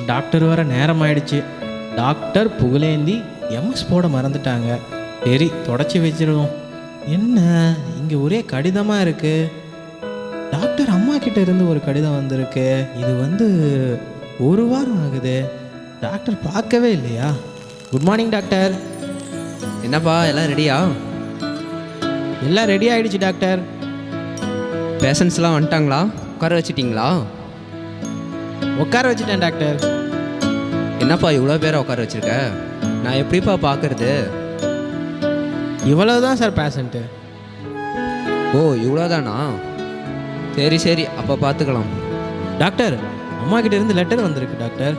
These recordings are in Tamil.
டாக்டர் வர நேரம் ஆயிடுச்சு. டாக்டர் புகழேந்தி எம்எஸ் போட மறந்துட்டாங்க. சரி, தொடச்சி வச்சிருவோம். என்ன இங்கே ஒரே கடிதமாக இருக்கு. டாக்டர் அம்மா கிட்ட இருந்து ஒரு கடிதம் வந்திருக்கு. இது ஒரு வாரம் ஆகுது. டாக்டர் பார்க்கவே இல்லையா? Good morning doctor. என்னப்பா எல்லாம் ரெடியா? எல்லாம் ரெடி ஆயிடுச்சு டாக்டர். பேஷண்ட்ஸ்லாம் வந்துட்டாங்களா? உட்கார வச்சிட்டிங்களா? உட்கார வச்சுட்டேன் டாக்டர். என்னப்பா இவ்வளோ பேரை உட்கார வச்சிருக்க? நான் எப்படிப்பா பார்க்கறது? இவ்வளவுதான் சார் பேஷண்ட்டு. ஓ இவ்வளோதானா? சரி சரி, அப்போ பார்த்துக்கலாம். டாக்டர், அம்மா கிட்ட இருந்து லெட்டர் வந்திருக்கு டாக்டர்.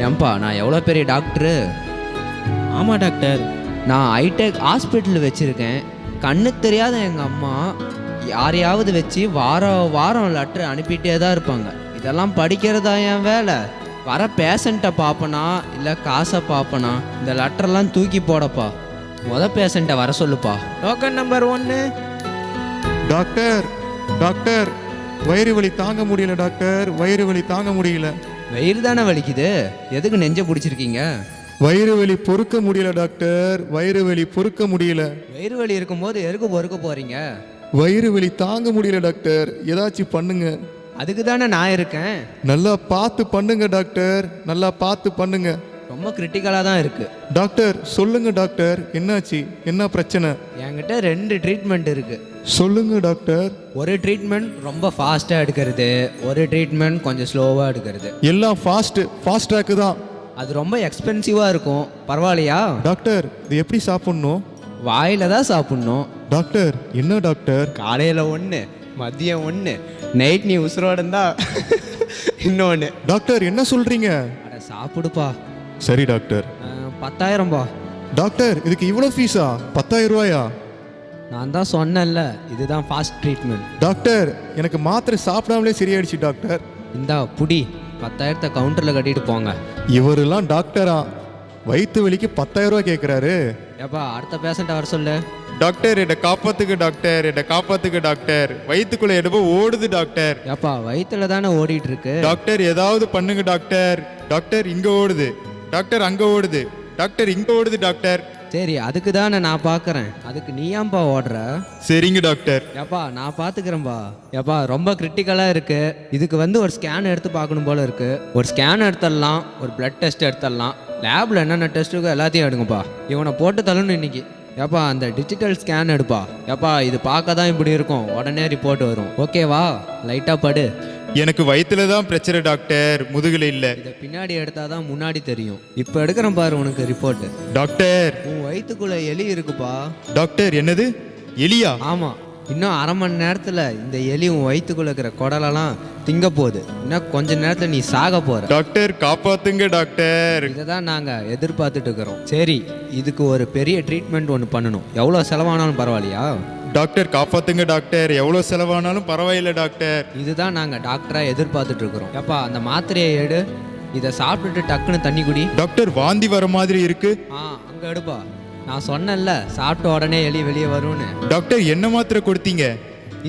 ஏன்பா நான் எவ்வளோ பெரிய டாக்டரு? ஆமாம் டாக்டர். நான் ஹைடெக் ஹாஸ்பிட்டல் வச்சுருக்கேன். கண்ணு தெரியாத எங்கள் அம்மா யாரையாவது வச்சு வாரம் வாரம் லெட்டர் அனுப்பிட்டே தான் இருப்பாங்க. இதெல்லாம் படிக்கிறதா என் வேலை? வர பேஷண்ட்டை பார்ப்பனா இல்லை காசை பார்ப்பனா? இந்த லெட்டர்லாம் தூக்கி போடப்பா. பேஷண்ட்டை வர சொல்லுப்பா. Token number 1. டாக்டர் டாக்டர், வயிறு வலி தாங்க முடியல டாக்டர், வயிறு வலி தாங்க முடியல. வயிறு தானே வலிக்குது, எதுக்கு நெஞ்ச பிடிச்சிருக்கீங்க? வயிறு வலி பொறுக்க முடியல டாக்டர், வயிறு வலி பொறுக்க முடியல. வயிறு வலி இருக்கும்போது எதுக்கு பொறுக்க போறீங்க? வயிறு வலி தாங்க முடியல டாக்டர், ஏதாச்சும் பண்ணுங்க. அதுக்கு தானே நான் இருக்கேன். நல்லா பார்த்து பண்ணுங்க டாக்டர், நல்லா பார்த்து பண்ணுங்க. ரொம்ப கிரிட்டிக்கலாக தான் இருக்கு. டாக்டர் சொல்லுங்க டாக்டர், என்னாச்சு, என்ன பிரச்சனை? என்கிட்ட 2 ட்ரீட்மெண்ட் இருக்கு. சொல்லுங்க டாக்டர். ஒரு ட்ரீட்மெண்ட் ரொம்ப ஃபாஸ்ட்டாக எடுக்கிறது, ஒரு ட்ரீட்மெண்ட் கொஞ்சம் ஸ்லோவாக எடுக்கிறது. எல்லாம் ஃபாஸ்ட் ட்ராக்கு தான். அது ரொம்ப எக்ஸ்பென்சிவாக இருக்கும். பரவாயில்லையா? டாக்டர் இது எப்படி சாப்பிட்ணும்? வாயில தான் சாப்பிட்ணும். டாக்டர் என்ன டாக்டர்? காலையில் 1, மதியம் 1, நைட் நீ உசுரோட இருந்தா இன்னொன்று. டாக்டர் என்ன சொல்றீங்க? அட சாப்பிடுப்பா. சரி டாக்டர். 10,000 டாக்டர் இதுக்கு இவ்வளோ ஃபீஸா? 10,000 ரூபாயா? நான் தான் சொன்னேன்ல, இதுதான் ஃபாஸ்ட் ட்ரீட்மெண்ட். டாக்டர் எனக்கு மாத்திரை சாப்பிடாமலே சரியாயிடுச்சு டாக்டர். இந்தா புடி, 10,000 கவுண்டரில் கட்டிட்டு போங்க. இவரெல்லாம் டாக்டரா? வயிற்று வலிக்கு 10,000 ரூபாய் கேட்குறாரு. ஏப்பா அடுத்த பேஷண்ட்டை வர சொல்லு. டாக்டர் என்னை காப்பாத்துக்கு டாக்டர், என்னை காப்பாத்துக்கு டாக்டர், வயிற்றுக்குள்ள எடுப்போ ஓடுது டாக்டர். ஏப்பா வயிற்றுல தானே ஓடிட்டு இருக்கு. டாக்டர் ஏதாவது பண்ணுங்க டாக்டர். டாக்டர் இங்க ஓடுது, டாக்டர் அங்க ஓடுது, டாக்டர் இங்க ஓடுது டாக்டர். சரி அதுக்கு தானே நான் பார்க்குறேன், அதுக்கு நீ ஏன்பா ஓடுற? சரிங்க டாக்டர். ஏப்பா நான் பார்த்துக்கிறேன்பா. ஏப்பா ரொம்ப கிரிட்டிக்கலாக இருக்கு. இதுக்கு ஒரு ஸ்கேன் எடுத்து பார்க்கணும் போல இருக்கு. ஒரு ஸ்கேன் எடுத்துடலாம், ஒரு பிளட் டெஸ்ட் எடுத்துடலாம், லேபில் என்னென்ன டெஸ்ட் இருக்கோ எல்லாத்தையும் எடுங்கப்பா. இவனை போட்டு தள்ளணும் இன்னைக்கு. ஏப்பா அந்த டிஜிட்டல் ஸ்கேன் எடுப்பா. ஏப்பா இது பார்க்க தான் இப்படி இருக்கும், உடனே ரிப்போர்ட் வரும். ஓகேவா? லைட்டாக படு. எனக்கு வயிற்றுல தான் பிரச்சனை டாக்டர், முதுகுல இல்ல. இதை பின்னாடி எடுத்தாதான் முன்னாடி தெரியும். இப்போ எடுக்கிறேன் பாரு உனக்கு ரிப்போர்ட். டாக்டர் உன் வயிற்றுக்குள்ள எலி இருக்குப்பா. டாக்டர் என்னது எலியா? ஆமாம், இன்னும் 1/2 மணி நேரத்தில் இந்த எலி உன் வயிற்றுக்குள்ள இருக்கிற குடலெல்லாம் திங்க போகுது. இன்னும் கொஞ்ச நேரத்தில் நீ சாக போற. டாக்டர் காப்பாத்துங்க டாக்டர். இதை தான் நாங்கள் எதிர்பார்த்துட்டு இருக்கிறோம். சரி இதுக்கு ஒரு பெரிய ட்ரீட்மெண்ட் ஒன்று பண்ணணும். எவ்வளோ செலவானாலும் பரவாயில்லையா? டாக்டர் காப்பாத்துங்க டாக்டர், எவ்வளோ செலவானாலும் பரவாயில்ல டாக்டர். இதுதான் நாங்கள் டாக்டராக எதிர்பார்த்துட்டு இருக்கிறோம். ஏப்பா அந்த மாத்திரையை எடு, இதை சாப்பிட்டுட்டு டக்குன்னு தண்ணி குடி. டாக்டர் வாந்தி வர மாதிரி இருக்கு. அங்கே எடுப்பா. நான் சொன்னேன்ல சாப்பிட்ட உடனே எலி வெளியே வரும்னு. டாக்டர் என்ன மாத்திரை கொடுத்தீங்க?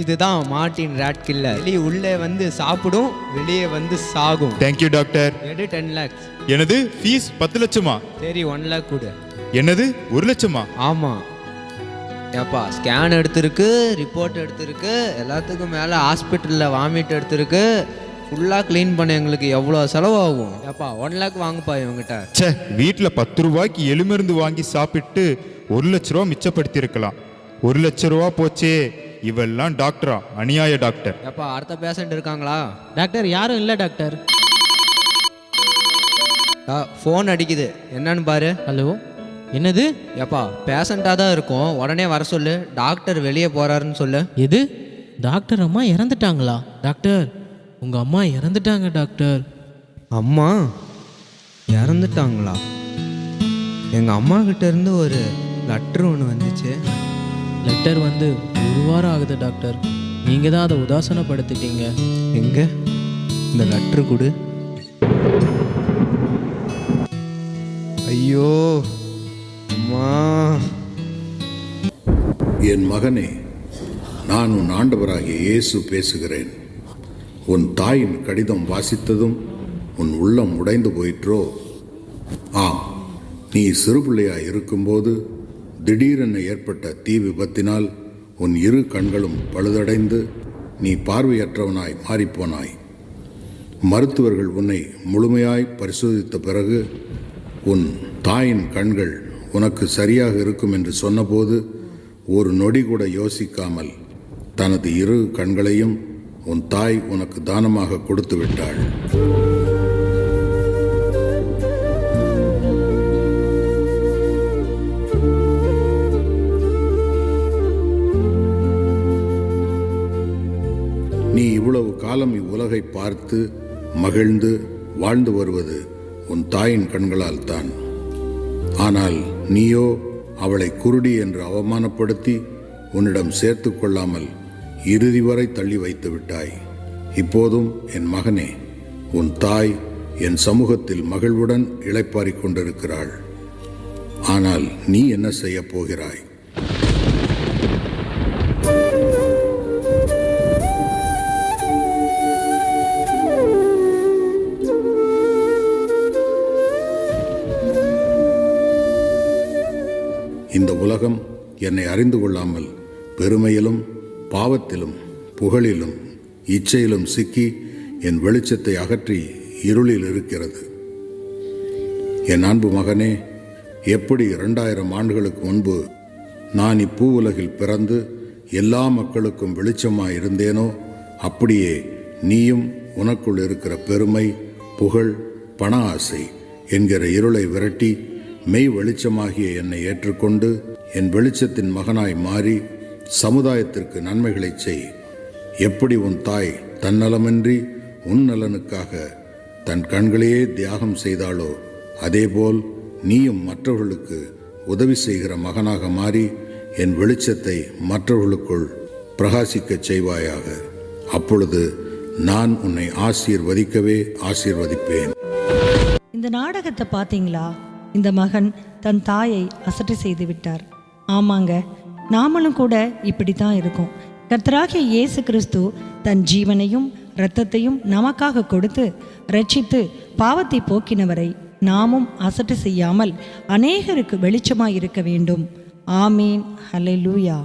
இதுதான் மார்டின் ராட் கில்லர். எலி உள்ளே சாப்பிடும், வெளியே சாகும். Thank you doctor. எடு 10 lakhs. எனது ஃபீஸ் 10 லட்சமா? சரி 1 lakh கொடு. என்னது 1 லட்சமா? ஆமாம். ஏப்பா ஸ்கேன் எடுத்திருக்கு, ரிப்போர்ட் எடுத்திருக்கு, எல்லாத்துக்கும் மேலே ஹாஸ்பிட்டலில் வாமிட் எடுத்திருக்கு. ஃபுல்லாக க்ளீன் பண்ண எங்களுக்கு எவ்வளோ செலவாகும்? ஏப்பா 1 lakh வாங்குப்பா இவங்ககிட்ட. சே, வீட்டில் 10 ரூபாய்க்கு எலுமருந்து வாங்கி சாப்பிட்டு 1 லட்ச ரூபா மிச்சப்படுத்தி இருக்கலாம். 1 லட்ச ரூபா போச்சே. இவெல்லாம் டாக்டரா? அநியாய டாக்டர். ஏப்பா அடுத்த பேஷண்ட் இருக்காங்களா? டாக்டர் யாரும் இல்லை டாக்டர். ஃபோன் அடிக்குது, என்னன்னு பாரு. ஹலோ, என்னது? ஏப்பா பேஷண்ட்டாக தான் இருக்கும், உடனே வர சொல்லு. டாக்டர் வெளியே போகிறாருன்னு சொல்லு. எது? டாக்டர் அம்மா இறந்துட்டாங்களா? டாக்டர் உங்கள் அம்மா இறந்துட்டாங்க டாக்டர். அம்மா இறந்துட்டாங்களா? எங்கள் அம்மா கிட்ட இருந்து ஒரு லெட்டர் ஒன்று வந்துச்சு. லெட்டர் 1 வாரம் ஆகுது டாக்டர். நீங்கள் தான் அதை உதாசனப்படுத்திட்டீங்க. எங்க இந்த லெட்ரு கொடு. ஐயோ அம்மா. என் மகனே, நான் உன் ஆண்டவராகிய இயேசு பேசுகிறேன். உன் தாயின் கடிதம் வாசித்ததும் உன் உள்ளம் உடைந்து போயிற்றோ? ஆம், நீ சிறுபிள்ளையாய் இருக்கும்போது திடீரென ஏற்பட்ட தீ விபத்தினால் உன் இரு கண்களும் பழுதடைந்து நீ பார்வையற்றவனாய் மாறிப்போனாய். மருத்துவர்கள் உன்னை முழுமையாய் பரிசோதித்த பிறகு உன் தாயின் கண்கள் உனக்கு சரியாக இருக்கும் என்று சொன்னபோது ஒரு நொடி கூட யோசிக்காமல் தனது இரு கண்களையும் உன் தாய் உனக்கு தானமாக கொடுத்து விட்டாள். நீ இவ்வளவு காலம் இவ்வுலகை பார்த்து மகிழ்ந்து வாழ்ந்து வருவது உன் தாயின் கண்களால் தான். ஆனால் நீயோ அவளை குருடி என்று அவமானப்படுத்தி உன்னிடம் சேர்த்து கொள்ளாமல் இறுதி வரை தள்ளி வைத்து விட்டாய். இப்போதும் என் மகனே, உன் தாய் என் சமூகத்தில் மகிழ்வுடன் இளைப்பாறிக் கொண்டிருக்கிறாள். ஆனால் நீ என்ன செய்ய போகிறாய்? இந்த உலகம் என்னை அறிந்து கொள்ளாமல் பெருமையிலும் பாவத்திலும் புகழிலும் இச்சையிலும் சிக்கி என் வெளிச்சத்தை அகற்றி இருளில் இருக்கிறது. என் அன்பு மகனே, எப்படி 2000 ஆண்டுகளுக்கு முன்பு நான் இப்பூ உலகில் பிறந்து எல்லா மக்களுக்கும் வெளிச்சமாய் இருந்தேனோ, அப்படியே நீயும் உனக்குள் இருக்கிற பெருமை, புகழ், பண ஆசை என்கிற இருளை விரட்டி மெய் வெளிச்சமாகிய என்னை ஏற்றுக்கொண்டு என் வெளிச்சத்தின் மகனாய் மாறி சமுதாயத்திற்கு நன்மைகளை செய். எப்படி உன் தாய் தன்னலமின்றி உன் நலனுக்காக தன் கண்களையே தியாகம் செய்தாளோ, அதேபோல் நீயும் மற்றவர்களுக்கு உதவி செய்கிற மகனாக மாறி என் வெளிச்சத்தை மற்றவர்களுக்குள் பிரகாசிக்கச் செய்வாயாக. அப்பொழுது நான் உன்னை ஆசீர்வதிக்கவே ஆசீர்வதிப்பேன். இந்த நாடகத்தை பார்த்தீங்களா? இந்த மகன் தன் தாயை அசட்டை செய்து விட்டார். ஆமாங்க, நாமளும் கூட இப்படி தான் இருக்கோம். கர்த்தராகிய இயேசு கிறிஸ்து தன் ஜீவனையும் இரத்தத்தையும் நமக்காக கொடுத்து ரட்சித்து பாவத்தை போக்கினவரை நாமும் அசட்டை செய்யாமல் அநேகருக்கு வெளிச்சமாய் இருக்க வேண்டும். ஆமீன். ஹல்லேலூயா.